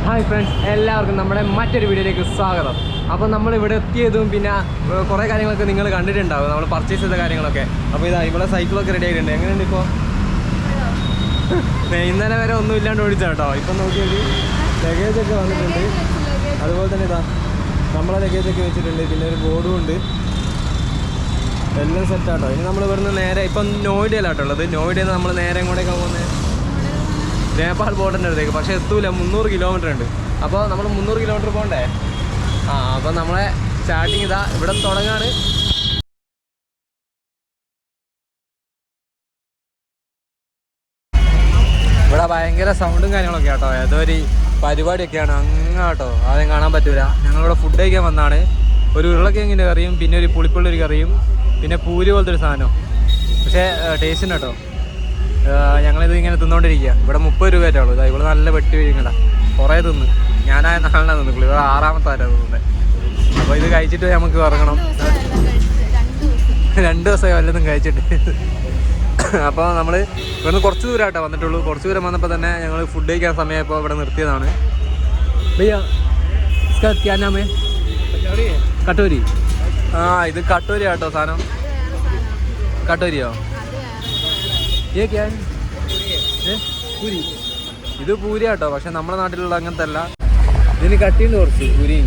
Hi friends, എല്ലാവർക്കും നമ്മുടെ മറ്റൊരു വീഡിയോയിലേക്ക് സ്വാഗതം. അപ്പോൾ നമ്മൾ ഇവിടെ എത്തിയതും പിന്നെ കുറേ കാര്യങ്ങളൊക്കെ നിങ്ങൾ കണ്ടിട്ടുണ്ടാവും, നമ്മൾ പർച്ചേസ് ചെയ്ത കാര്യങ്ങളൊക്കെ. അപ്പോൾ ഇതാ ഇവിടെ സൈക്കിളൊക്കെ റെഡി ആയിട്ടുണ്ട്. എങ്ങനെയുണ്ട് ഇപ്പോൾ? ഇന്നലെ വരെ ഒന്നും ഇല്ലാണ്ട് ഓടിച്ചാൽ കേട്ടോ. ഇപ്പം നോക്കിയാൽ ലഗേജൊക്കെ വന്നിട്ടുണ്ട്. അതുപോലെ തന്നെ ഇതാ നമ്മളെ ലഗേജൊക്കെ വെച്ചിട്ടുണ്ട്. പിന്നെ ഒരു ബോർഡും ഉണ്ട്. എല്ലാം സെറ്റാട്ടോ. ഇനി നമ്മൾ ഇവിടുന്ന് നേരെ ഇപ്പം നോയിഡയിലാട്ടോ ഉള്ളത്. നോയിഡയിൽ നിന്ന് നമ്മൾ നേരെ എങ്ങോട്ടേക്കാണ് പോകുന്നത്? നേപ്പാൾ ബോർഡറിൻ്റെ അടുത്തേക്ക്. പക്ഷേ എത്തൂല, 300 കിലോമീറ്റർ ഉണ്ട്. അപ്പോൾ നമ്മൾ 300 കിലോമീറ്റർ പോകണ്ടേ? അപ്പോൾ നമ്മളെ സ്റ്റാർട്ടിങ് ഇതാ ഇവിടെ തുടങ്ങാണ്. ഇവിടെ ഭയങ്കര സൗണ്ടും കാര്യങ്ങളൊക്കെ ആട്ടോ. ഏതൊരു പരിപാടിയൊക്കെയാണ് അങ്ങാട്ടോ. ആദ്യം കാണാൻ പറ്റൂല. ഞങ്ങളിവിടെ ഫുഡ് കഴിക്കാൻ വന്നാണ്. ഒരു ഉരുളക്കിഴങ്ങിൻ്റെ കറിയും പിന്നെ ഒരു പുളിപ്പുള്ളൊരു കറിയും പിന്നെ പൂരി പോലത്തെ ഒരു സാധനം. പക്ഷേ ടേസ്റ്റ് ഉണ്ട് കേട്ടോ. ഞങ്ങളിത് ഇങ്ങനെ തിന്നുകൊണ്ടിരിക്കുക. ഇവിടെ 30 രൂപയായിട്ടുള്ളൂ. ഇതാ ഇവിടെ നല്ല വെട്ടി വീഴുങ്ങട കുറേ തിന്ന്. ഞാനായ നാളെ തിന്നിട്ടുള്ളൂ. ഇവിടെ 6ാമത്തെ ആരാ തിന്നുന്നത്. അപ്പോൾ ഇത് കഴിച്ചിട്ട് നമുക്ക് ഇറങ്ങണം. 2 ദിവസമായി വല്ലതും കഴിച്ചിട്ട്. അപ്പോൾ നമ്മൾ ഇവിടുന്ന് കുറച്ച് ദൂരമായിട്ടാണ് വന്നിട്ടുള്ളൂ. കുറച്ച് ദൂരം വന്നപ്പോൾ തന്നെ ഞങ്ങൾ ഫുഡ് കഴിക്കാൻ സമയമായപ്പോൾ ഇവിടെ നിർത്തിയതാണ്. ഭയ്യ ക്യാ നാമേ? കട്ടോരി. ഇത് കട്ടോരി ആട്ടോ സാധനം. കട്ടോരിയോ? പൂരി. ഇത് പൂരി ആട്ടോ. പക്ഷെ നമ്മുടെ നാട്ടിലുള്ള അങ്ങനത്തെ അല്ല. ഇതിന് കട്ടിയുണ്ട് കുറച്ച് പൂരി.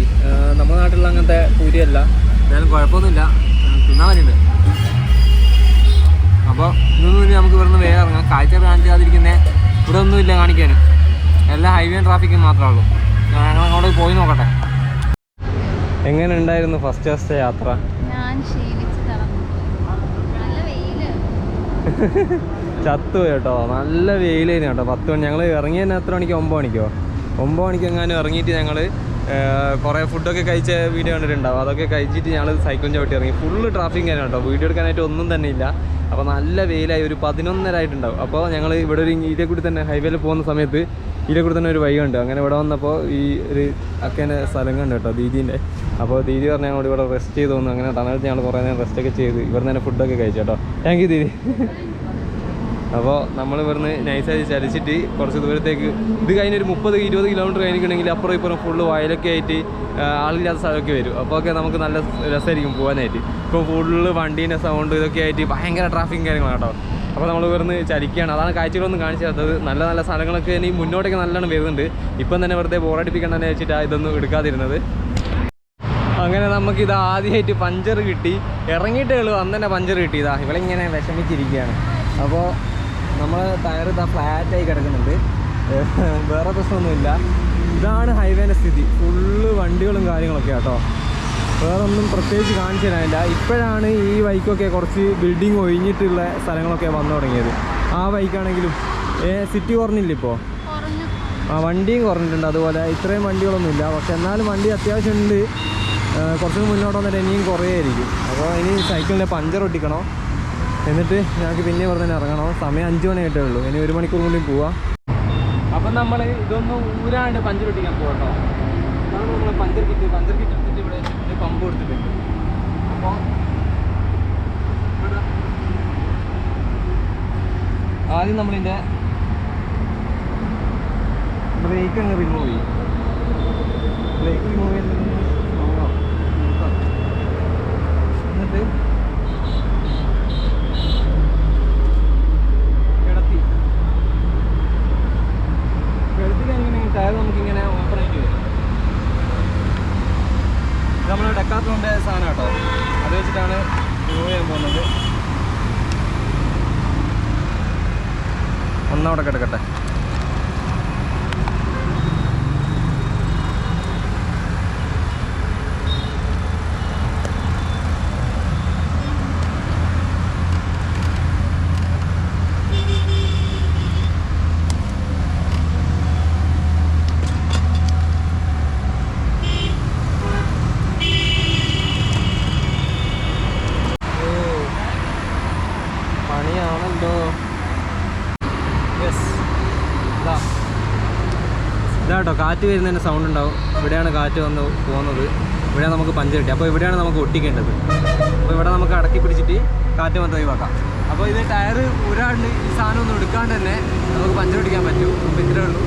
നമ്മുടെ നാട്ടിലുള്ള അങ്ങനത്തെ പൂരിയല്ല. എന്നാലും കുഴപ്പമൊന്നുമില്ല, തിന്നാൻ വേണ്ടിയിട്ട്. അപ്പോൾ ഇതൊന്നും നമുക്ക് ഇവിടുന്ന് വേറെ ഇറങ്ങാം. കാഴ്ച കാണിക്കാതിരിക്കുന്നേ ഇവിടെ ഒന്നുമില്ല കാണിക്കാനും. എല്ലാം ഹൈവേ ട്രാഫിക്കും മാത്രമേ ഉള്ളൂ. ഞങ്ങൾ അങ്ങോട്ട് പോയി നോക്കട്ടെ. എങ്ങനെ ഉണ്ടായിരുന്നു ഫസ്റ്റ് ദിവസത്തെ യാത്ര? ചത്തു കേട്ടോ. നല്ല വെയിലായിരുന്നു കേട്ടോ. 10 മണി ഞങ്ങൾ ഇറങ്ങിയ തന്നെ എത്ര മണിക്ക്? 9 മണിക്കോ? 9 മണിക്ക് എങ്ങാനും ഇറങ്ങിയിട്ട് ഞങ്ങൾ കുറേ ഫുഡൊക്കെ കഴിച്ച വീഡിയോ കണ്ടിട്ടുണ്ടാവും. അതൊക്കെ കഴിച്ചിട്ട് ഞങ്ങൾ സൈക്കിളും ചവിട്ടി ഇറങ്ങി. ഫുള്ള് ട്രാഫിക് തന്നെ കേട്ടോ. വീഡിയോ എടുക്കാനായിട്ട് ഒന്നും തന്നെ ഇല്ല. അപ്പോൾ നല്ല വെയിലായി. ഒരു 11:30 ആയിട്ടുണ്ടാവും. അപ്പോൾ ഞങ്ങൾ ഇവിടെ ഒരു ഇതിലെ കൂടി തന്നെ ഹൈവേയിൽ പോകുന്ന സമയത്ത് ഇതിലെ കൂടി തന്നെ ഒരു വഴി ഉണ്ട്. അങ്ങനെ ഇവിടെ വന്നപ്പോൾ ഈ ഒരു അക്കേൻ്റെ സ്ഥലം കണ്ടു കേട്ടോ, ദീദീൻ്റെ. അപ്പോൾ ദീദി പറഞ്ഞാൽ ഞങ്ങൾ ഇവിടെ റെസ്റ്റ് ചെയ്ത് തോന്നുന്നു. അങ്ങനെ തണലത്ത് ഞങ്ങൾ കുറേ നേരം റെസ്റ്റൊക്കെ ചെയ്ത് ഇവിടെ തന്നെ ഫുഡൊക്കെ കഴിച്ചു കേട്ടോ. Thank you Didi. അപ്പോൾ നമ്മൾ ഇവിടുന്ന് നൈസായി ചലിച്ചിട്ട് കുറച്ച് ദൂരത്തേക്ക് ഇത് കഴിഞ്ഞൊരു 30-20 കിലോമീറ്റർ കഴിഞ്ഞിട്ടുണ്ടെങ്കിൽ അപ്പുറം ഇപ്പുറം ഫുള്ള് വയലൊക്കെ ആയിട്ട് ആളില്ലാത്ത സ്ഥലമൊക്കെ വരും. അപ്പോൾ ഒക്കെ നമുക്ക് നല്ല രസമായിരിക്കും പോകാനായിട്ട്. ഇപ്പോൾ ഫുള്ള് വണ്ടീൻ്റെ സൗണ്ട് ഇതൊക്കെ ആയിട്ട് ഭയങ്കര ട്രാഫിക്കും കാര്യങ്ങളാണ് കേട്ടോ. അപ്പോൾ നമ്മൾ ഇവിടുന്ന് ചലിക്കുകയാണ്. അതാണ് കാഴ്ചകളൊന്നും കാണിച്ചു തരുന്നത്. നല്ല നല്ല സ്ഥലങ്ങളൊക്കെ ഇനി മുന്നോട്ടേക്ക് നല്ലോണം വരുന്നുണ്ട്. ഇപ്പം തന്നെ വെറുതെ ബോറടിപ്പിക്കണമെന്ന് വെച്ചിട്ടാണ് ഇതൊന്നും എടുക്കാതിരുന്നത്. അങ്ങനെ നമുക്കിത് ആദ്യമായിട്ട് പഞ്ചർ കിട്ടി. ഇറങ്ങിയിട്ടേ ഉള്ളൂ അന്ന് തന്നെ പഞ്ചർ കിട്ടിയതാ. ഇവളിങ്ങനെ വിഷമിച്ചിരിക്കുകയാണ്. അപ്പോൾ നമ്മൾ ടയർ ഇതാ ഫ്ലാറ്റായി കിടക്കുന്നുണ്ട്. വേറെ പ്രശ്നമൊന്നുമില്ല. ഇതാണ് ഹൈവേൻ്റെ സ്ഥിതി. ഫുള്ള് വണ്ടികളും കാര്യങ്ങളൊക്കെ കേട്ടോ. വേറെ ഒന്നും പ്രത്യേകിച്ച് കാണിച്ചു തരാനില്ല. ഇപ്പോഴാണ് ഈ ബൈക്കൊക്കെ കുറച്ച് ബിൽഡിങ് ഒഴിഞ്ഞിട്ടുള്ള സ്ഥലങ്ങളൊക്കെ വന്നു തുടങ്ങിയത്. ആ ബൈക്കാണെങ്കിലും സിറ്റി കുറഞ്ഞില്ല ഇപ്പോൾ. വണ്ടിയും കുറഞ്ഞിട്ടുണ്ട്. അതുപോലെ ഇത്രയും വണ്ടികളൊന്നുമില്ല. പക്ഷെ എന്നാലും വണ്ടി അത്യാവശ്യം ഉണ്ട്. കുറച്ച് മുന്നോട്ട് വന്നിട്ട് ഇനിയും കുറേയായിരിക്കും. അപ്പോൾ ഇനി സൈക്കിളിൻ്റെ പഞ്ചർ ഒട്ടിക്കണോ, എന്നിട്ട് ഞങ്ങൾക്ക് പിന്നെ ഇവിടെ തന്നെ ഇറങ്ങണം. സമയം 5 മണി ആയിട്ടേ ഉള്ളൂ. ഇനി 1 മണിക്കൂർ കൂടി പോവാം. അപ്പം നമ്മൾ ഇതൊന്നും ഊരാണ്ട് പഞ്ചർ ഒട്ടിക്കാൻ പോകട്ടോ. അതാണ് നമ്മൾ പഞ്ചർ കിറ്റ് എടുത്തിട്ട് ഇവിടെ വെച്ചിട്ട് പമ്പ് കൊടുത്തിട്ടുണ്ട്. അപ്പോൾ ആദ്യം നമ്മളിതിൻ്റെ ബ്രേക്ക് അങ്ങ് റിമൂവ് ചെയ്യും. ബ്രേക്ക് റിമൂവ് ചെയ്യുന്നത് എന്നിട്ട് ടയർ നമുക്കിങ്ങനെ ഓപ്പൺ ആയിട്ട് വരും. ഇത് നമ്മൾ ഡെക്കാത്തോൻ്റെ സാധനം കേട്ടോ. അത് വെച്ചിട്ടാണ് റിമൂവ് ചെയ്യാൻ പോകുന്നത്. ഒന്നവിടെ കിടക്കട്ടെ. ഇതാട്ടോ കാറ്റ് വരുന്നതിൻ്റെ സൗണ്ട് ഉണ്ടാവും. ഇവിടെയാണ് കാറ്റ് വന്ന് പോകുന്നത്. ഇവിടെയാണ് നമുക്ക് പഞ്ചർ കിട്ടി. അപ്പോൾ ഇവിടെയാണ് നമുക്ക് ഒട്ടിക്കേണ്ടത്. അപ്പോൾ ഇവിടെ നമുക്ക് അടക്കി പിടിച്ചിട്ട് കാറ്റ് വന്ന് ഒഴിവാക്കാം. അപ്പോൾ ഇത് ടയർ ഊരാണ്ട് ഈ സാധനം ഒന്നും എടുക്കാണ്ട് തന്നെ നമുക്ക് പഞ്ചർ ഒട്ടിക്കാൻ പറ്റും. അപ്പോൾ ഇത്രയേ ഉള്ളൂ.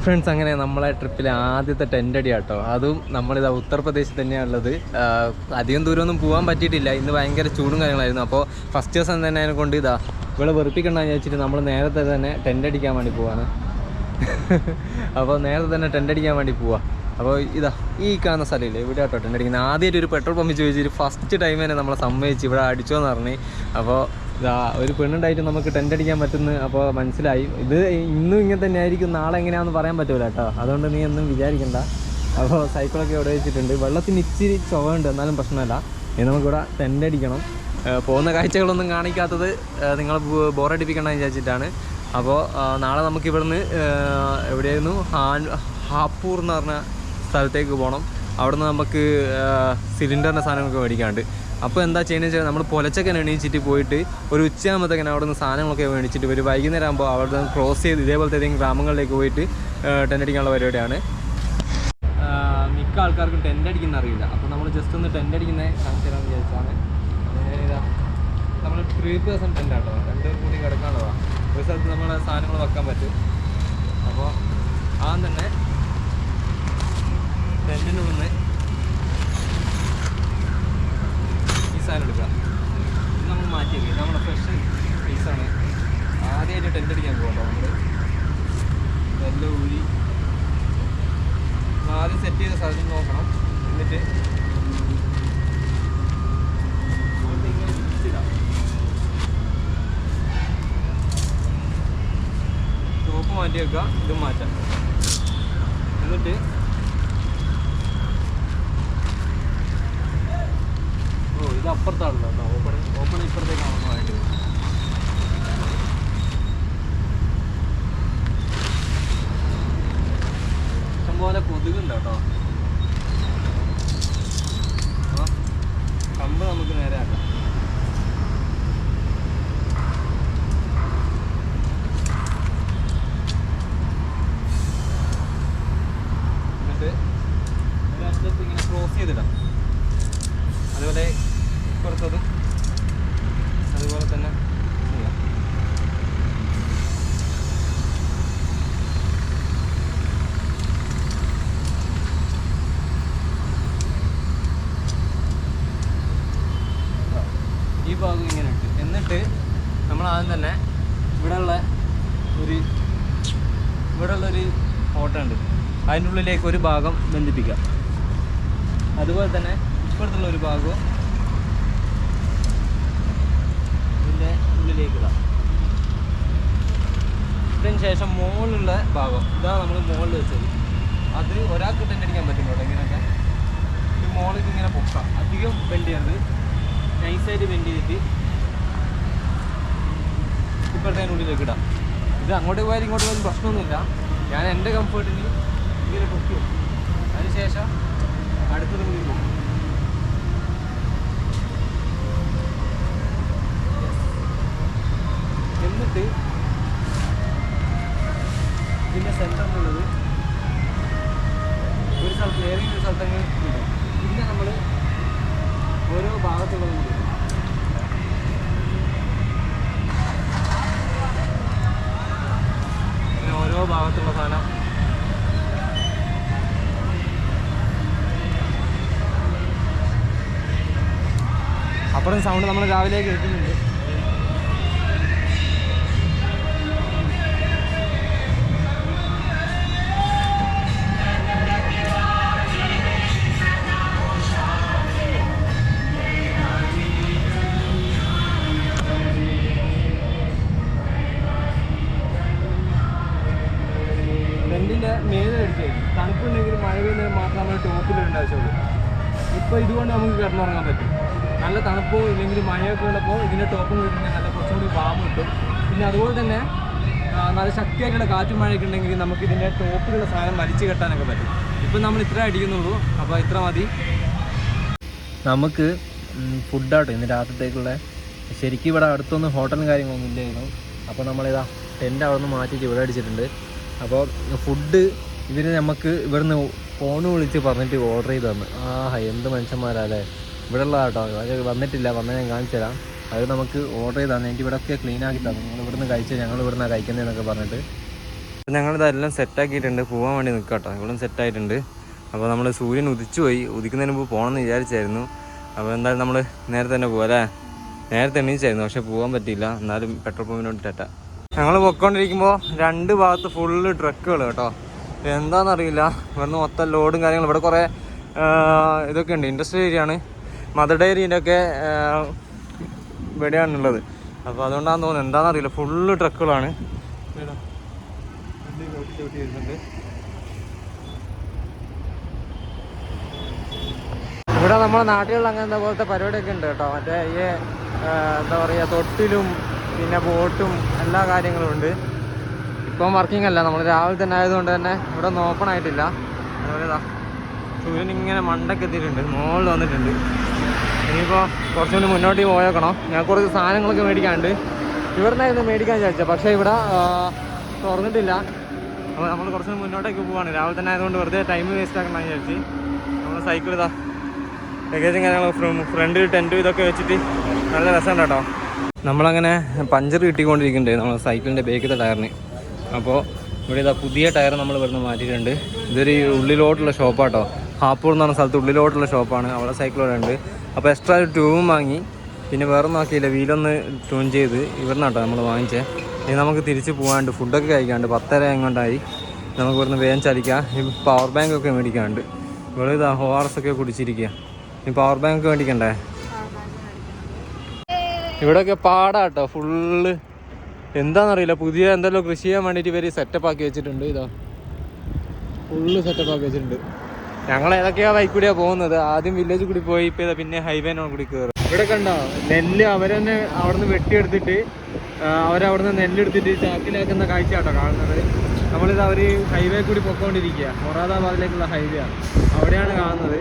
ഫ്രണ്ട്സ്, അങ്ങനെ നമ്മളെ ട്രിപ്പിലെ ആദ്യത്തെ ടെൻ്റ് അടി കേട്ടോ. അതും നമ്മളിതാ ഉത്തർപ്രദേശിൽ തന്നെയാണ് ഉള്ളത്. അധികം ദൂരമൊന്നും പോകാൻ പറ്റിയിട്ടില്ല, ഇന്ന് ഭയങ്കര ചൂടും കാര്യങ്ങളായിരുന്നു. അപ്പോൾ ഫസ്റ്റ് ദിവസം തന്നെ അതിനെ കൊണ്ട് ഇതാ ഇവിടെ വെറുപ്പിക്കണ്ടെന്ന് വിചാരിച്ചിട്ട് നമ്മൾ നേരത്തെ തന്നെ ടെൻ്റ് അടിക്കാൻ വേണ്ടി പോവാണ്. അപ്പോൾ നേരത്തെ തന്നെ ടെൻ്റ് അടിക്കാൻ വേണ്ടി പോവാം. അപ്പോൾ ഇതാ ഈ കാണുന്ന സ്ഥലമില്ലേ, ഇവിടെ കേട്ടോ ടെൻ്റ് അടിക്കുന്നത്. ആദ്യമായിട്ട് ഒരു പെട്രോൾ പമ്പിൽ ചോദിച്ചിട്ട് ഫസ്റ്റ് ടൈം തന്നെ നമ്മളെ സമ്മതിച്ച് ഇവിടെ അടിച്ചോന്ന് പറഞ്ഞ്. അപ്പോൾ ഇതാ ഒരു പെണ്ണുണ്ടായിട്ട് നമുക്ക് ടെൻ്റ് അടിക്കാൻ പറ്റുന്നു. അപ്പോൾ മനസ്സിലായി ഇത് ഇന്നും ഇങ്ങനെ തന്നെ ആയിരിക്കും, നാളെ എങ്ങനെയാണെന്ന് പറയാൻ പറ്റില്ല കേട്ടോ. അതുകൊണ്ട് നീ ഒന്നും വിചാരിക്കണ്ട. അപ്പോൾ സൈക്കിളൊക്കെ ഇവിടെ വെച്ചിട്ടുണ്ട്. വെള്ളത്തിന് ഇച്ചിരി ചുവയുണ്ട്, എന്നാലും പ്രശ്നമല്ല. ഇനി നമുക്കിവിടെ ടെൻ്റ് അടിക്കണം. പോകുന്ന കാഴ്ചകളൊന്നും കാണിക്കാത്തത് നിങ്ങൾ ബോറടിപ്പിക്കണമെന്ന് വിചാരിച്ചിട്ടാണ്. അപ്പോൾ നാളെ നമുക്ക് ഇവിടുന്ന് എവിടെയായിരുന്നു ഹാപ്പൂർ എന്ന് പറഞ്ഞ സ്ഥലത്തേക്ക് പോകണം. അവിടുന്ന് നമുക്ക് സിലിണ്ടറിൻ്റെ സാധനങ്ങളൊക്കെ മേടിക്കാണ്ട്. അപ്പോൾ എന്താ ചെയ്യുന്നത് വെച്ചാൽ നമ്മൾ പുലച്ചൊക്കെ എണീച്ചിട്ട് പോയിട്ട് ഒരു ഉച്ചയാകുമ്പോഴത്തേക്കാണ് അവിടെ നിന്ന് സാധനങ്ങളൊക്കെ മേടിച്ചിട്ട് ഒരു വൈകുന്നേരം ആകുമ്പോൾ അവിടെ നിന്ന് ക്രോസ് ചെയ്ത് ഇതേപോലത്തെ ഏതെങ്കിലും ഗ്രാമങ്ങളിലേക്ക് പോയിട്ട് ടെൻ്റ് അടിക്കാനുള്ള പരിപാടിയാണ്. മിക്ക ആൾക്കാർക്കും ടെൻ്റ് അടിക്കുന്ന അറിയില്ല. അപ്പോൾ നമ്മൾ ജസ്റ്റ് ഒന്ന് ടെൻ്റ് അടിക്കുന്നത് കാണിച്ചു തരാമെന്ന് വിചാരിച്ചാണ്. ഇതാ നമ്മൾ 3 ദിവസം ടെൻ്റ് ആട്ടോ, 2 കൂടി കിടക്കാനുള്ളതാണ്. ഒരു സ്ഥലത്ത് നമ്മളെ സാധനങ്ങൾ വെക്കാൻ പറ്റും. അപ്പോൾ ആദ്യം തന്നെ ടെൻറ്റിനുള്ളിൽ ഈ സാധനം എടുക്കുക. ഇത് നമ്മൾ മാറ്റി വയ്ക്കുക. ഇത് നമ്മുടെ ഫ്രഷ് പീസാണ്. ആദ്യമായിട്ട് ടെൻ്റ് അടിക്കാൻ പോകട്ടോ. നമ്മൾ എല്ലാം ഊരി ആദ്യം സെറ്റ് ചെയ്ത സ്ഥലത്ത് നോക്കണം. എന്നിട്ട് ടോപ്പ് മാറ്റി വെക്കുക, ഇതും മാറ്റാം. എന്നിട്ട് ഇത് അപ്പുറത്താണല്ലോ കേട്ടോ. ഓപ്പൺ ഇപ്പുറത്തേക്കാണോ ആയിട്ട്. ഇഷ്ടംപോലെ കൊതുകുണ്ട് കേട്ടോ. കമ്പ് നമുക്ക് നേരെ ആക്കാം. എന്നിട്ട് ഒരറ്റത്ത് ഇങ്ങനെ ക്രോസ് ചെയ്തിടാം. അതുപോലെ ഇപ്പുറത്തത് അതുപോലെ തന്നെ ചെയ്യാം. ഈ ഭാഗം ഇങ്ങനെ ഇട്ട് എന്നിട്ട് നമ്മൾ ആദ്യം തന്നെ ഇവിടെയുള്ളൊരു ഓട്ട ഉണ്ട്, അതിൻ്റെ ഉള്ളിലേക്ക് ഒരു ഭാഗം ബന്ധിപ്പിക്കാം. അതുപോലെ തന്നെ ഇപ്പുറത്തുള്ള ഒരു ഭാഗവും ഇതിൻ്റെ ഉള്ളിലേക്ക് ഇടാം. ഇതിന് ശേഷം മുകളിലുള്ള ഭാഗം ഇതാണ് നമ്മൾ മുകളിൽ വെച്ചത്. അത് ഒരാൾക്ക് ടെൻ്റ് അടിക്കാൻ പറ്റും കേട്ടോ. ഇങ്ങനെയൊക്കെ ഈ മുകളിലേക്ക് ഇങ്ങനെ പൊക്കാം. അധികം ബെൻഡ് ചെയ്യരുത്, നൈസായിട്ട് ബെൻഡ് ചെയ്തിട്ട് ഇപ്പോഴത്തെ ഉള്ളിലേക്ക് ഇടാം. ഇത് അങ്ങോട്ട് പോയാലും ഇങ്ങോട്ട് പോയാലും പ്രശ്നമൊന്നുമില്ല. ഞാൻ എൻ്റെ കംഫേർട്ടിന് ഇങ്ങനെ പൊക്കും. അതിനുശേഷം അടുത്തത് കൂടി പോകും. എന്നിട്ട് ഇതിൻ്റെ സെൻറ്ററിലുള്ളത് ഒരു സ്ഥലത്ത് ഏതെങ്കിലും ഒരു സ്ഥലത്തങ്ങ് ഇടും. പിന്നെ നമ്മൾ ഓരോ ഭാഗത്തുള്ളത് കൂടി ഇടും. പിന്നെ ഓരോ ഭാഗത്തുള്ള സാധനം അപ്പുറം സൗണ്ട് നമ്മൾ രാവിലെ കേൾക്കുന്നുണ്ട്. ടെൻറ്റിൻ്റെ മേലടിച്ച് തണുപ്പുണ്ടെങ്കിൽ മഴ പെയ്യുന്നതിന് മാത്രം നമ്മൾ ടോപ്പിലിടേണ്ട ആവശ്യമുള്ളൂ. ഇപ്പോൾ ഇതുകൊണ്ട് നമുക്ക് കിടന്നുറങ്ങാൻ പറ്റും. നല്ല തണുപ്പോ ഇല്ലെങ്കിൽ മഴയൊക്കെ ഉള്ളപ്പോൾ ഇതിൻ്റെ ടോപ്പും കിട്ടുന്നത് നല്ല കുറച്ചുകൂടി വാമ് കിട്ടും. പിന്നെ അതുപോലെ തന്നെ നല്ല ശക്തിയായിട്ടുള്ള കാറ്റും മഴയൊക്കെ ഉണ്ടെങ്കിൽ നമുക്ക് ഇതിൻ്റെ ടോപ്പിലുള്ള സാധനം വലിച്ചു കെട്ടാനൊക്കെ പറ്റും. ഇപ്പം നമ്മൾ ഇത്ര അടിക്കുന്നുള്ളൂ, അപ്പോൾ ഇത്ര മതി. നമുക്ക് ഫുഡാട്ടോ ഇന്ന് രാത്രിത്തേക്കുള്ള. ശരിക്കും ഇവിടെ അടുത്തൊന്നും ഹോട്ടലും കാര്യങ്ങളൊന്നും ഇല്ലായിരുന്നു. അപ്പോൾ നമ്മളിതാ ടെൻ്റ് അവിടെ നിന്ന് മാറ്റിയിട്ട് ഇവിടെ അടിച്ചിട്ടുണ്ട്. അപ്പോൾ ഫുഡ് ഇവർ നമുക്ക് ഇവിടുന്ന് ഫോൺ വിളിച്ച് പറഞ്ഞിട്ട് ഓർഡർ ചെയ്ത് തന്നു. എന്ത് മനുഷ്യന്മാരല്ലേ. ഇവിടെയുള്ള കേട്ടോ, അത് വന്നിട്ടില്ല, വന്നാൽ ഞാൻ കാണിച്ചു തരാം. അത് നമുക്ക് ഓർഡർ ചെയ്ത് തന്നെ എനിക്ക് ഇവിടെയൊക്കെ ക്ലീൻ ആക്കി തന്നു. നിങ്ങൾ ഇവിടുന്ന് കഴിച്ചാൽ ഞങ്ങൾ ഇവിടുന്ന് കഴിക്കുന്നതെന്നൊക്കെ പറഞ്ഞിട്ട്. ഞങ്ങളിതെല്ലാം സെറ്റാക്കിയിട്ടുണ്ട്, പോകാൻ വേണ്ടി നിൽക്കാം കേട്ടോ. ഇവിടെ സെറ്റായിട്ടുണ്ട്. അപ്പോൾ നമ്മൾ സൂര്യൻ ഉദിച്ചു പോയി, ഉദിക്കുന്നതിന് മുമ്പ് പോകണമെന്ന് വിചാരിച്ചായിരുന്നു. അപ്പോൾ എന്തായാലും നമ്മൾ നേരത്തെ തന്നെ പോകാം അല്ലേ. നേരത്തെ എണീച്ചായിരുന്നു, പക്ഷേ പോകാൻ പറ്റിയില്ല. എന്നാലും പെട്രോൾ പമ്പിന് വേണ്ടിയിട്ടാ ഞങ്ങൾ പൊയ്ക്കൊണ്ടിരിക്കുമ്പോൾ 2 ഭാഗത്ത് ഫുള്ള് ട്രക്കുകൾ കേട്ടോ. എന്താണെന്നറിയില്ല, ഇവിടുന്ന് മൊത്തം ലോഡും കാര്യങ്ങളും. ഇവിടെ കുറേ ഇതൊക്കെ ഉണ്ട്, ഇൻഡസ്ട്രിയൽ ഏരിയ ആണ്. മദർ ഡയറീൻ്റെ ഒക്കെ ഇവിടെയാണുള്ളത്. അപ്പോൾ അതുകൊണ്ടാണെന്ന് തോന്നുന്നത്, എന്താണെന്നറിയില്ല, ഫുള്ള് ട്രക്കുകളാണ്. ഇവിടെ നമ്മുടെ നാട്ടിലുള്ള അങ്ങനത്തെ പോലത്തെ പരിപാടിയൊക്കെ ഉണ്ട് കേട്ടോ. മറ്റേ ഈ എന്താ പറയുക, തൊട്ടിലും പിന്നെ ബോട്ടും എല്ലാ കാര്യങ്ങളും ഉണ്ട്. ഇപ്പം വർക്കിംഗ് അല്ല, നമ്മൾ രാവിലെ തന്നെ ആയതുകൊണ്ട് തന്നെ ഇവിടെ ഒന്നും ഓപ്പൺ ആയിട്ടില്ല. അതുപോലെ സൂര്യൻ ഇങ്ങനെ മണ്ടൊക്കെ എത്തിയിട്ടുണ്ട്, മുകളിൽ വന്നിട്ടുണ്ട്. ഇനിയിപ്പോൾ കുറച്ചുകൂടി മുന്നോട്ട് പോയേക്കണം. ഞാൻ കുറച്ച് സാധനങ്ങളൊക്കെ മേടിക്കാനുണ്ട്. ഇവിടുന്നായിരുന്നു മേടിക്കാൻ വിചാരിച്ചത്, പക്ഷേ ഇവിടെ തുറന്നിട്ടില്ല. അപ്പോൾ നമ്മൾ കുറച്ചുകൂടി മുന്നോട്ടേക്ക് പോവാണ്. രാവിലെ തന്നെ ആയതുകൊണ്ട് വെറുതെ ടൈം വേസ്റ്റ് ആക്കണമെന്ന് വിചാരിച്ച് നമ്മൾ സൈക്കിൾ ഇതാ ലഗേജും കാര്യങ്ങളും ഫ്രണ്ടിൽ ടെൻറ്റും ഇതൊക്കെ വെച്ചിട്ട് നല്ല രസമുണ്ട് കേട്ടോ. നമ്മളങ്ങനെ പഞ്ചർ കിട്ടിക്കൊണ്ടിരിക്കുന്നുണ്ട് നമ്മൾ സൈക്കിളിൻ്റെ ബേക്കിലത്തെ ടയറിന്. അപ്പോൾ ഇവിടെ ഇതാ പുതിയ ടയർ നമ്മൾ ഇവിടുന്ന് മാറ്റിയിട്ടുണ്ട്. ഇതൊരു ഉള്ളിലോട്ടുള്ള ഷോപ്പാട്ടോ, ഹാപ്പൂർ എന്ന് പറഞ്ഞ സ്ഥലത്ത് ഉള്ളിലോട്ടുള്ള ഷോപ്പാണ്. അവിടെ സൈക്കിൾ ഇവിടെ ഉണ്ട്. അപ്പോൾ എക്സ്ട്രാ ഒരു ട്യൂബും വാങ്ങി, പിന്നെ വേറെ ഒന്നും ആക്കിയില്ല, വീലൊന്ന് ട്യൂൺ ചെയ്ത് ഇവിടുന്നാട്ടോ നമ്മൾ വാങ്ങിച്ചേ. ഇനി നമുക്ക് തിരിച്ച് പോകാണ്ട്, ഫുഡൊക്കെ കഴിക്കാണ്ട് 10:30 എങ്ങോട്ടായി. നമുക്ക് ഇവിടുന്ന് വേഗം ചലിക്കാം. ഈ പവർ ബാങ്കൊക്കെ മേടിക്കാണ്ട്. ഇവിടെ ഇതാ ORS ഒക്കെ കുടിച്ചിരിക്കുക. ഈ പവർ ബാങ്ക് മേടിക്കണ്ടേ? ഇവിടെയൊക്കെ പാടാട്ടോ ഫുള്ള്. എന്താണെന്നറിയില്ല, പുതിയ എന്തെല്ലോ കൃഷി ചെയ്യാൻ വേണ്ടിയിട്ട് ഇവർ സെറ്റപ്പ് ആക്കി വെച്ചിട്ടുണ്ട്. ഇതാ ഫുള്ള് സെറ്റപ്പ് ആക്കി വെച്ചിട്ടുണ്ട്. ഞങ്ങൾ ഏതൊക്കെയാ ബൈക്ക് കൂടിയാണ് പോകുന്നത്. ആദ്യം വില്ലേജ് കൂടി പോയി, ഇപ്പോൾ പിന്നെ ഹൈവേനോട് കൂടി കയറും. ഇവിടെ കണ്ടോ നെല്ല് അവരെന്നെ അവിടുന്ന് വെട്ടിയെടുത്തിട്ട് അവരവിടുന്ന് നെല്ലെടുത്തിട്ട് ചാക്കിലാക്കുന്ന കാഴ്ച കേട്ടോ കാണുന്നത്. നമ്മളിത് അവർ ഹൈവേ കൂടി പൊയ്ക്കൊണ്ടിരിക്കുക, മൊറാദാബാദിലേക്കുള്ള ഹൈവേ ആണ്. അവിടെയാണ് കാണുന്നത്.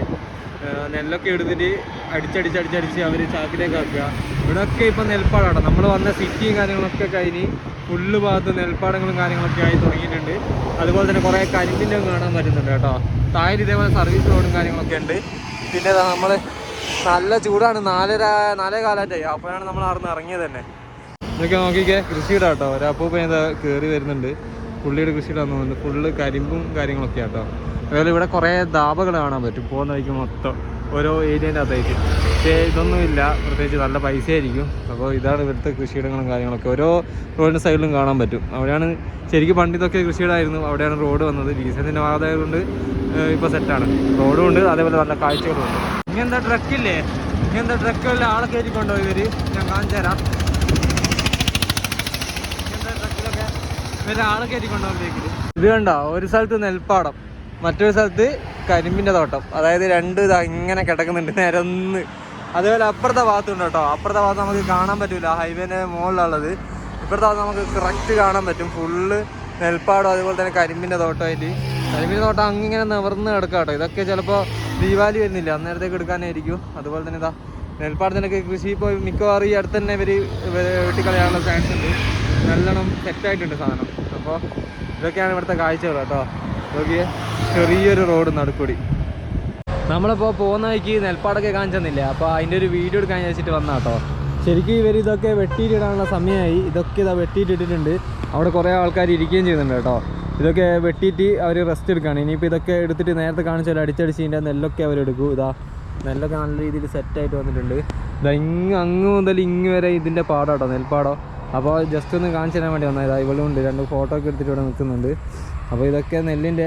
നെല്ലൊക്കെ എടുത്തിട്ട് അടിച്ചടിച്ച് അവർ ചാക്കിലേക്ക് ആക്കുക. ഇവിടെയൊക്കെ ഇപ്പം നെൽപ്പാടാണ്. നമ്മൾ വന്ന സിറ്റിയും കാര്യങ്ങളൊക്കെ കഴിഞ്ഞ് ഫുള്ള് ഭാഗത്ത് നെൽപ്പാടങ്ങളും കാര്യങ്ങളൊക്കെ ആയി തുടങ്ങിയിട്ടുണ്ട്. അതുപോലെ തന്നെ കുറേ കരിമ്പിൻ്റെ കാണാൻ പറ്റുന്നുണ്ട് കേട്ടോ. താഴെ ഇതേപോലെ സർവീസ് റോഡും കാര്യങ്ങളൊക്കെ ഉണ്ട്. പിന്നെ നമ്മൾ നല്ല ചൂടാണ്, 4 കാലത്തായി. അപ്പോഴാണ് നമ്മൾ അവിടെ നിന്ന് ഇറങ്ങിയത് തന്നെ. ഇതൊക്കെ നോക്കിക്കേ, കൃഷിയിടാം കേട്ടോ. ഒരപ്പൂപ്പ എന്താ കയറി വരുന്നുണ്ട്, പുള്ളിയുടെ കൃഷിയിടാന്ന് തോന്നുന്നുണ്ട്. ഫുള്ള് കരിമ്പും കാര്യങ്ങളൊക്കെ ആട്ടോ. അതുപോലെ ഇവിടെ കുറേ ധാബകൾ കാണാൻ പറ്റും പോകുന്ന വഴിക്ക് മൊത്തം ഓരോ ഏരിയേൻ്റെ അകത്തായിട്ട്. പക്ഷേ ഇതൊന്നുമില്ല, പ്രത്യേകിച്ച് നല്ല പൈസ ആയിരിക്കും. അപ്പോൾ ഇതാണ് ഇവിടുത്തെ കൃഷിയിടങ്ങളും കാര്യങ്ങളൊക്കെ ഓരോ റോഡിൻ്റെ സൈഡിലും കാണാൻ പറ്റും. അവിടെയാണ് ശരിക്കും പണ്ടിതൊക്കെ കൃഷിയിടമായിരുന്നു, അവിടെയാണ് റോഡ് വന്നത്. ഡീസലിൻ്റെ ഭാഗമായതുകൊണ്ട് ഇപ്പോൾ സെറ്റാണ്, റോഡും ഉണ്ട്, അതേപോലെ നല്ല കാഴ്ചകളും ഉണ്ട്. ഇങ്ങനത്തെ ട്രക്കില്ലേ, ഇങ്ങനത്തെ ട്രക്കുകളിൽ ആളെ കയറ്റിക്കൊണ്ടോ ഇവർ, ഞാൻ കാണിച്ചു തരാം. ഇങ്ങനത്തെ ട്രക്കിലൊക്കെ ഇവർ ആളെ കയറ്റിക്കൊണ്ടോ ബേക്കിൽ. ഇത് കണ്ടോ, ഒരു സ്ഥലത്ത് നെൽപ്പാടം, മറ്റൊരു സ്ഥലത്ത് കരിമ്പിൻ്റെ തോട്ടം. അതായത് 2 ഇതാ ഇങ്ങനെ കിടക്കുന്നുണ്ട് നിരന്ന്. അതേപോലെ അപ്പുറത്തെ ഭാഗത്തുണ്ട് കേട്ടോ. അപ്പുറത്തെ ഭാഗത്ത് നമുക്ക് കാണാൻ പറ്റില്ല, ഹൈവേൻ്റെ മുകളിലുള്ളത്. ഇപ്പുറത്തെ ഭാഗത്ത് നമുക്ക് കറക്റ്റ് കാണാൻ പറ്റും. ഫുള്ള് നെൽപ്പാടം, അതുപോലെ തന്നെ കരിമ്പിൻ്റെ തോട്ടമായിട്ട്. കരിമ്പിൻ്റെ തോട്ടം അങ്ങനെ നിവർന്ന് കിടക്കാം കേട്ടോ. ഇതൊക്കെ ചിലപ്പോൾ ദീപാവലി വരുന്നില്ല, അന്നേരത്തേക്ക് എടുക്കാനായിരിക്കും. അതുപോലെ തന്നെ ഇതാ നെൽപ്പാടത്തിനൊക്കെ കൃഷി ഇപ്പോൾ മിക്കവാറും ഈ അടുത്ത് തന്നെ ഇവർ വെട്ടിക്കളയാനുള്ള ചാൻസ് ഉണ്ട്. നല്ലോണം സെറ്റായിട്ടുണ്ട് സാധനം. അപ്പോൾ ഇതൊക്കെയാണ് ഇവിടുത്തെ കാഴ്ചകൾ കേട്ടോ. നോക്കിയേ, ചെറിയൊരു റോഡ് നടുക്കൂടി. നമ്മളിപ്പോൾ പോകുന്ന വഴിക്ക് നെൽപ്പാടൊക്കെ കാണിച്ചു തന്നില്ല, അപ്പോൾ അതിൻ്റെ ഒരു വീഡിയോ എടുക്കാൻ വിചാരിച്ചിട്ട് വന്നാൽ കേട്ടോ. ശരിക്കും ഇവർ ഇതൊക്കെ വെട്ടിയിട്ടിടാനുള്ള സമയമായി. ഇതൊക്കെ ഇതാ വെട്ടിയിട്ടിട്ടുണ്ട്. അവിടെ കുറേ ആൾക്കാർ ഇരിക്കുകയും ചെയ്യുന്നുണ്ട് കേട്ടോ. ഇതൊക്കെ വെട്ടിയിട്ട് അവർ റെസ്റ്റ് എടുക്കുകയാണ്. ഇനിയിപ്പോൾ ഇതൊക്കെ എടുത്തിട്ട് നേരത്തെ കാണിച്ചാൽ അടിച്ചടിച്ച് ഇതിൻ്റെ നെല്ലൊക്കെ അവരെടുക്കും. ഇതാ നെല്ലൊക്കെ നല്ല രീതിയിൽ സെറ്റായിട്ട് വന്നിട്ടുണ്ട്. ഇതാ അങ്ങ് മുതൽ ഇങ്ങ് വരെ ഇതിൻ്റെ പാടാട്ടോ, നെൽപ്പാടം. അപ്പോൾ ജസ്റ്റ് ഒന്ന് കാണിച്ചു തരാൻ വേണ്ടി വന്നാൽ ഇതാ ഇവിടെ ഉണ്ട്, 2 ഫോട്ടോ ഒക്കെ എടുത്തിട്ട് ഇവിടെ നിൽക്കുന്നുണ്ട്. അപ്പോൾ ഇതൊക്കെ നെല്ലിൻ്റെ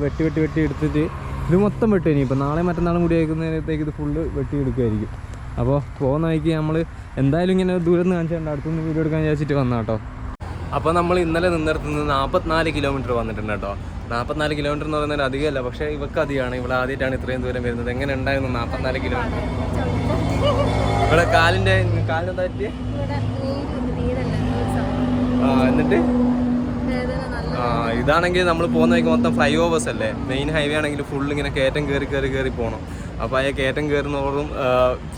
വെട്ടി എടുത്തിട്ട് ഇത് മൊത്തം വെട്ടും. ഇനിയിപ്പോൾ നാളെ മറ്റന്നാളും കൂടി ആക്കുന്നതിനകത്തേക്ക് ഇത് ഫുള്ള് വെട്ടിയെടുക്കുമായിരിക്കും. അപ്പോൾ പോകുന്ന വഴിക്ക് നമ്മൾ എന്തായാലും ഇങ്ങനെ ദൂരം നിന്ന് കാണിച്ചിട്ടുണ്ട്, അടുത്തൊന്ന് വീഡിയോ എടുക്കാൻ വിചാരിച്ചിട്ട് വന്നാൽ കേട്ടോ. അപ്പോൾ നമ്മൾ ഇന്നലെ നിന്നിടത്തുനിന്ന് 44 കിലോമീറ്റർ വന്നിട്ടുണ്ട് കേട്ടോ. 44 കിലോമീറ്റർ എന്ന് പറയുന്നത് അധികമല്ല, പക്ഷേ ഇവർക്ക് അധികമാണ്. ഇവിടെ ആദ്യമായിട്ടാണ് ഇത്രയും ദൂരം വരുന്നത്. എങ്ങനെ ഉണ്ടായിരുന്നു 44 കിലോമീറ്റർ? ഇവിടെ കാലിനെന്താ പറ്റി? എന്നിട്ട് ഇതാണെങ്കിൽ നമ്മൾ പോകുന്ന വഴിക്ക് മൊത്തം ഫ്ലൈ ഓവേഴ്സ് അല്ലേ, മെയിൻ ഹൈവേ ആണെങ്കിൽ ഫുള്ള് ഇങ്ങനെ കയറ്റം കയറി പോകണം. അപ്പോൾ ആ കയറ്റം കയറുന്നതോറും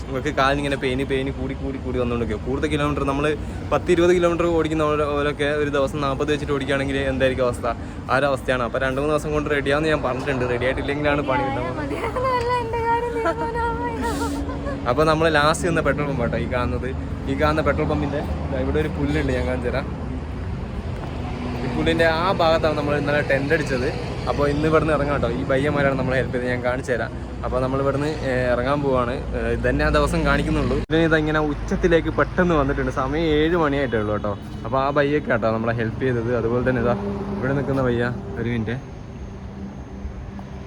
ഇവർക്ക് കാലിനിങ്ങനെ പെയിന് കൂടി വന്നുകൊണ്ടിരിക്കും. കൂടുതൽ കിലോമീറ്റർ നമ്മൾ 10-20 കിലോമീറ്റർ ഓടിക്കുന്നവരൊക്കെ ഒരു ദിവസം 40 വെച്ചിട്ട് ഓടിക്കുകയാണെങ്കിൽ എന്തായിരിക്കും അവസ്ഥ? ആ ഒരു അവസ്ഥയാണ്. അപ്പോൾ 2-3 ദിവസം കൊണ്ട് റെഡിയാവുമെന്ന് ഞാൻ പറഞ്ഞിട്ടുണ്ട്. റെഡി ആയിട്ടില്ലെങ്കിലാണ് പണി കിട്ടുന്നത്. അപ്പോൾ നമ്മൾ ലാസ്റ്റ് ചെന്ന പെട്രോൾ പമ്പ് കേട്ടോ ഈ കാണുന്ന പെട്രോൾ പമ്പിൻ്റെ ഇവിടെ ഒരു പുല്ലുണ്ട്, ഞാൻ കാണിച്ചു തരാം. പുള്ളിൻ്റെ ആ ഭാഗത്താണ് നമ്മൾ ഇന്നലെ ടെൻ്റ് അടിച്ചത്. അപ്പോൾ ഇന്ന് ഇവിടുന്ന് ഇറങ്ങാം കേട്ടോ. ഈ പയ്യന്മാരാണ് നമ്മളെ ഹെൽപ്പ് ചെയ്ത്, ഞാൻ കാണിച്ചു തരാം. അപ്പോൾ നമ്മൾ ഇവിടുന്ന് ഇറങ്ങാൻ പോവാണ്. ഇതന്നെ ആ ദിവസം കാണിക്കുന്നുള്ളൂ. പിന്നെ ഇതങ്ങനെ ഉച്ചത്തിലേക്ക് പെട്ടെന്ന് വന്നിട്ടുണ്ട്. സമയം 7 മണിയായിട്ടേ ഉള്ളൂ കേട്ടോ. അപ്പോൾ ആ പയ്യൊക്കെ കേട്ടോ നമ്മളെ ഹെൽപ്പ് ചെയ്തത്. അതുപോലെ തന്നെ ഇതാ ഇവിടെ നിൽക്കുന്ന പയ്യ, ഒരു മിനിറ്റ്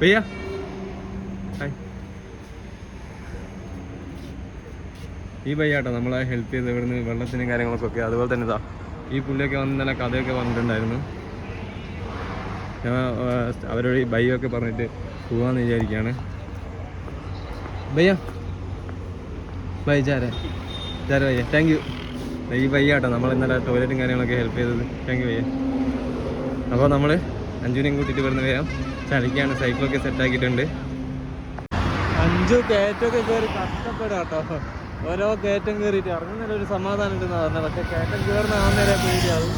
പയ്യ, ഈ പയ്യ കേട്ടോ നമ്മളെ ഹെൽപ്പ് ചെയ്ത് ഇവിടുന്ന് വെള്ളത്തിനും കാര്യങ്ങളൊക്കെ. അതുപോലെ തന്നെ ഇതാ ഈ പുള്ളിയൊക്കെ വന്ന് നല്ല കഥയൊക്കെ പറഞ്ഞിട്ടുണ്ടായിരുന്നു. അവരോട് ഈ ബൈയൊക്കെ പറഞ്ഞിട്ട് പോവാന്ന് വിചാരിക്കുകയാണ്. ഭയ്യ ബൈ ചാര ഭയ്യ, താങ്ക് യു. ഈ ഭയ്യ കേട്ടോ നമ്മൾ ഇന്നലെ ടോയ്ലറ്റും കാര്യങ്ങളൊക്കെ ഹെൽപ്പ് ചെയ്തത്. താങ്ക് യു ഭയ്യ. അപ്പോൾ നമ്മൾ അഞ്ജുവിനെയും കൂട്ടിയിട്ട് വരുന്ന വേഗം ചളിക്കാണ്. സൈക്കിളൊക്കെ സെറ്റാക്കിയിട്ടുണ്ട്. അഞ്ചു കയറ്റമൊക്കെ കയറി കഷ്ടപ്പെടാം കേട്ടോ. ഓരോ കയറ്റം കയറിയിട്ട് ഇറങ്ങുന്നതിൽ ഒരു സമാധാനം ഉണ്ടെന്ന് പറഞ്ഞത്. പക്ഷേ കയറ്റം കയറുന്ന ആന്നേരെ പേടിയാവും.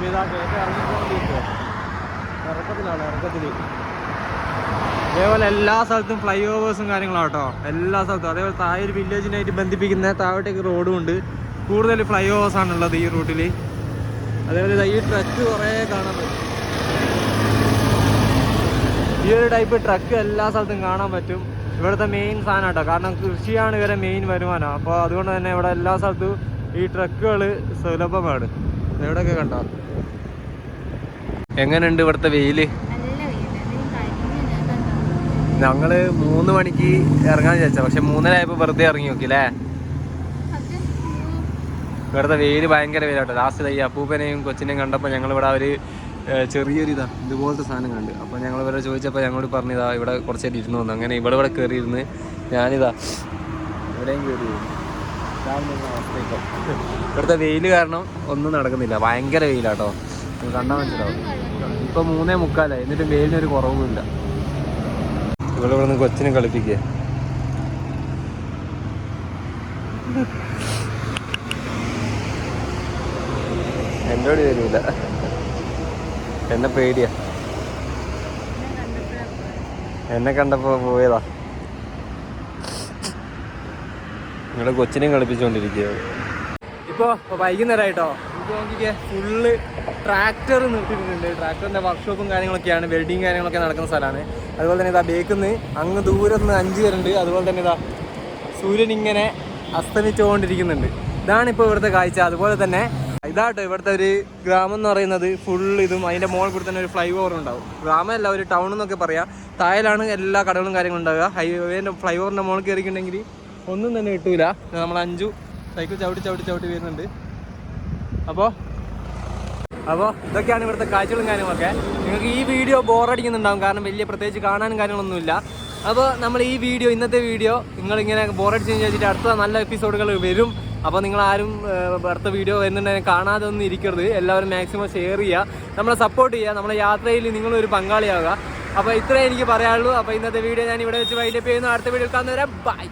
ഇതാ കയറ്റം ഇറങ്ങിക്കൊണ്ടിരിക്കുക, ഇറക്കത്തിലാണ് ഇറക്കത്തിൽ. അതേപോലെ എല്ലാ സ്ഥലത്തും ഫ്ലൈ ഓവേഴ്സും കാര്യങ്ങളാണ് കേട്ടോ, എല്ലാ സ്ഥലത്തും. അതേപോലെ താഴെ ഒരു വില്ലേജിനായിട്ട് ബന്ധിപ്പിക്കുന്ന താഴോട്ടേക്ക് റോഡും ഉണ്ട്. കൂടുതൽ ഫ്ലൈ ഓവേഴ്സാണുള്ളത് ഈ റൂട്ടിൽ. അതേപോലെ ഈ ട്രക്ക് കുറേ കാണാൻ പറ്റും. ഈ ഒരു ടൈപ്പ് ട്രക്ക് എല്ലാ സ്ഥലത്തും കാണാൻ പറ്റും. ഇവിടുത്തെ മെയിൻ സാധനം കേട്ടോ, കാരണം കൃഷിയാണ് ഇവരെ മെയിൻ വരുമാനം. അപ്പോൾ അതുകൊണ്ട് തന്നെ ഇവിടെ എല്ലാ സ്ഥലത്തും ഈ ട്രക്കുകൾ സുലഭമാണ്. എവിടെയൊക്കെ കണ്ടോ? എങ്ങനെയുണ്ട് ഇവിടുത്തെ വെയില്? ഞങ്ങള് 3 മണിക്ക് ഇറങ്ങാൻ വിചാരിച്ച, പക്ഷെ 3:30 ആയപ്പോൾ വെറുതെ ഇറങ്ങി നോക്കില്ലേ. ഇവിടുത്തെ വെയില് ഭയങ്കര വെയിലാട്ടോ. ലാസ്റ്റ് ഈ അപ്പൂപ്പനെയും കൊച്ചിനെയും കണ്ടപ്പോൾ ഞങ്ങളിവിടെ ഒരു ചെറിയൊരു ഇതുപോലത്തെ സാധനം കണ്ട്. അപ്പോൾ ഞങ്ങൾ ഇവരെ ചോദിച്ചപ്പോൾ ഞങ്ങളോട് പറഞ്ഞിതാ ഇവിടെ കുറച്ച് നേരം ഇരുന്ന് വന്നു. അങ്ങനെ ഇവിടെ കയറിയിരുന്ന് ഞാനിതാ ഇവിടെയും കയറി. അവസ്ഥയിപ്പോൾ ഇവിടുത്തെ വെയിൽ കാരണം ഒന്നും നടക്കുന്നില്ല, ഭയങ്കര വെയിലാട്ടോ. കണ്ടാൽ മനസ്സിലാവും. ഇപ്പോൾ 3:45 എന്നിട്ടും വെയിലിനൊരു കുറവുമില്ല. ഇവിടെ നിന്ന് കൊച്ചിനെ കളിപ്പിക്കുക. എന്നോട് തരൂല, എന്നെ പേടിയാ. എന്നെ കണ്ടപ്പോ പോയതാ. നിങ്ങളുടെ കൊച്ചിനെയും കളിപ്പിച്ചുകൊണ്ടിരിക്കുക. ഇപ്പോൾ വൈകുന്നേരമായിട്ടോ. ഇത് നോക്കിക്കേ, ഫുള്ള് ട്രാക്ടർ നിർത്തിയിട്ടുണ്ട്. ട്രാക്ടറിൻ്റെ വർക്ക്ഷോപ്പും കാര്യങ്ങളൊക്കെയാണ്, വെൽഡിങ് കാര്യങ്ങളൊക്കെ നടക്കുന്ന സ്ഥലമാണ്. അതുപോലെ തന്നെ ഇതാ ബേക്കിന്ന് അങ്ങ് ദൂരം നിന്ന് 5 പേരുണ്ട്. അതുപോലെ തന്നെ ഇതാ സൂര്യൻ ഇങ്ങനെ അസ്തമിച്ചുകൊണ്ടിരിക്കുന്നുണ്ട്. ഇതാണിപ്പോൾ ഇവിടുത്തെ കാഴ്ച. അതുപോലെ തന്നെ ഇതാട്ടോ ഇവിടുത്തെ ഒരു ഗ്രാമം എന്ന് പറയുന്നത്. ഫുള്ള് ഇതും അതിൻ്റെ മോളിൽ കൂടി തന്നെ ഒരു ഫ്ലൈ ഓവർ ഉണ്ടാവും. ഗ്രാമമല്ല, ഒരു ടൗൺ എന്നൊക്കെ പറയാം. താഴെയാണ് എല്ലാ കടകളും കാര്യങ്ങളും ഉണ്ടാവുക. ഹൈവേൻ്റെ ഫ്ലൈ ഓവറിൻ്റെ മോളിൽ കയറിയിട്ടുണ്ടെങ്കിൽ ഒന്നും തന്നെ കിട്ടൂല. നമ്മൾ 5 സൈക്കിൾ ചവിട്ടി വരുന്നുണ്ട്. അപ്പോൾ ഇതൊക്കെയാണ് ഇവിടുത്തെ കാഴ്ചകളും കാര്യങ്ങളൊക്കെ. നിങ്ങൾക്ക് ഈ വീഡിയോ ബോറടിക്കുന്നുണ്ടാവും, കാരണം വലിയ പ്രത്യേകിച്ച് കാണാനും കാര്യങ്ങളൊന്നുമില്ല. അപ്പോൾ നമ്മൾ ഈ വീഡിയോ, ഇന്നത്തെ വീഡിയോ നിങ്ങളിങ്ങനെ ബോറടിച്ച് വിചാരിച്ചിട്ട് അടുത്ത നല്ല എപ്പിസോഡുകൾ വരും. അപ്പോൾ നിങ്ങളാരും അടുത്ത വീഡിയോ വരുന്നുണ്ടെങ്കിൽ കാണാതെ ഒന്നും ഇരിക്കരുത്. എല്ലാവരും മാക്സിമം ഷെയർ ചെയ്യുക, നമ്മളെ സപ്പോർട്ട് ചെയ്യുക, നമ്മളെ യാത്രയിൽ നിങ്ങളൊരു പങ്കാളിയാവുക. അപ്പോൾ ഇത്രേ എനിക്ക് പറയാനുള്ളൂ. അപ്പോൾ ഇന്നത്തെ വീഡിയോ ഞാൻ ഇവിടെ വെച്ച് വൈൻഡപ്പ് ചെയ്യുന്നു. അടുത്ത വീഡിയോ കാണുന്നവരെ ബൈ.